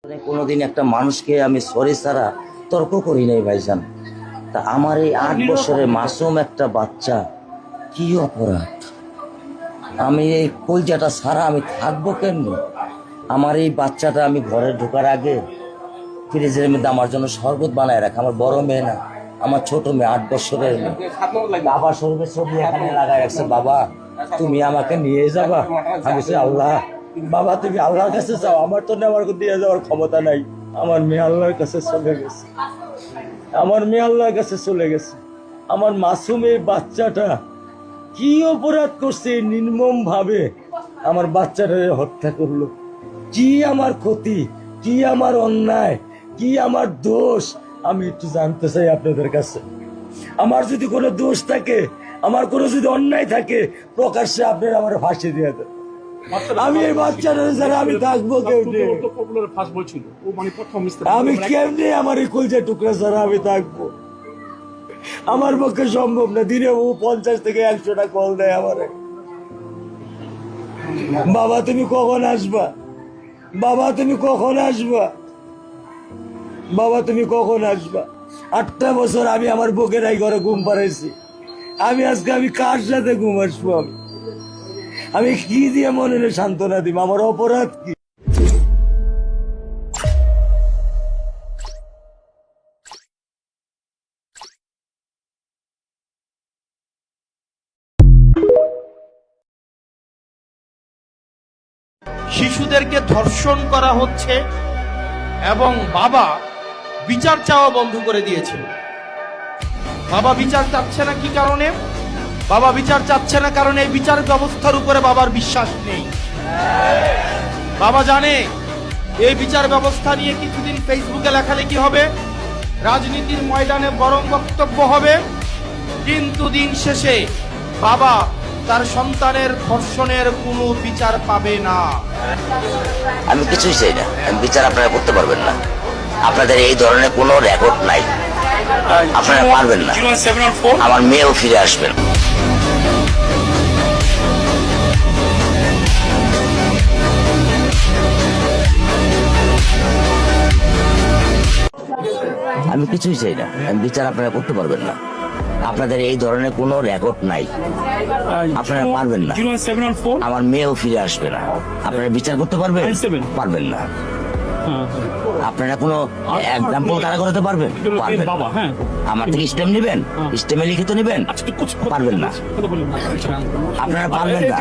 কোনোদিন একটা মানুষকে আমি সরি ছাড়া তর্ক করি নাই ভাইজান। তা আমার এই 8 বছরের মাসুম একটা বাচ্চা কি অপরাধ? আমি এই কলজাটা ছাড়া আমি থাকবো কেমনি? আমার এই বাচ্চাটা আমি ঘরে ঢোকার আগে ফ্রিজের মধ্যে আমার জন্য শরবত বানায় রাখে। আমার বড় মেয়ে না, আমার ছোট মেয়ে 8 বছরের মেয়ে। বাবা শরবতের ছবি এখানে লাগায় রাখছে, বাবা তুমি আমাকে নিয়ে যাবা। আমি বলছি আল্লাহ, বাবা তুমি আল্লাহর কাছে যাও, আমার তো নেওয়ার দিয়ে যাওয়ার ক্ষমতা নাই। আমার মেয়ে আল্লাহর কাছে চলে গেছে, আমার মেয়ে আল্লাহর কাছে চলে গেছে। আমার মাসুম এই বাচ্চাটা কি অপরাধ করছে নির্মম ভাবে আমার বাচ্চাটা হত্যা করলো? কি আমার ক্ষতি, কি আমার অন্যায়, কি আমার দোষ? আমি একটু জানতে চাই আপনাদের কাছে। আমার যদি কোনো দোষ থাকে, আমার কোনো যদি অন্যায় থাকে, প্রকাশ্যে আপনারা আমার ফাঁসি দিয়ে দেন। আমি এই বাচ্চাটা ছাড়া আমি থাকবো কেমনি? আমি কেমনি আমার এই কলজা টুকরা ছাড়া আমি থাকবো? আমার পক্ষে সম্ভব না। দিনে ও 50 থেকে 100টা কল দেয় আমারে, বাবা তুমি কখন আসবা, বাবা তুমি কখন আসবা, বাবা তুমি কখন আসবা। 8টা বছর আমি আমার বুকেরাই ঘরে ঘুম পাড়াইছি। আমি আজকে আমি কার সাথে ঘুম আসবো? আমি কি দিয়ে মনে সান্ত্বনা দিব? আমার অপরাধ কি? শিশুদেরকে ধর্ষণ করা হচ্ছে এবং বাবা বিচার চাওয়া বন্ধ করে দিয়েছে। বাবা বিচার চাচ্ছে না কি কারণে? বাবা বিচার চাচ্ছে না কারণ এই বিচার ব্যবস্থার উপরে বাবার বিশ্বাস নেই। বাবা জানে এই বিচার ব্যবস্থা নিয়ে কিছুদিন ফেসবুকে লেখালেখি হবে, রাজনীতির ময়দানে বরং বক্তব্য হবে, কিন্তু দিন শেষে বাবা তার সন্তানের ধর্ষণের কোনো বিচার পাবে না। আমি কিছুই চাই না, আমি বিচার আপনারা করতে পারবেন না। আপনাদের এই ধরনের কোনো রেকর্ড নাই, আপনারা পারবেন না। আমার মেয়েও ফিরে আসবেন। আমি কিছুই চাই না, আমি বিচার আপনারা করতে পারবেন না। আপনাদের এই ধরনের কোনো রেকর্ড নাই, আপনারা পারবেন না। আমার মেয়েও ফিরে আসবে না। আপনারা বিচার করতে পারবেন? পারবেন না। আপনারা কোনো এক্সাম্পল কারা করাতে পারবেন? পারবেন না। আমার থেকে স্টেম নেবেন, স্টেমে লিখিত নেবেন? পারবেন না, আপনারা পারবেন না।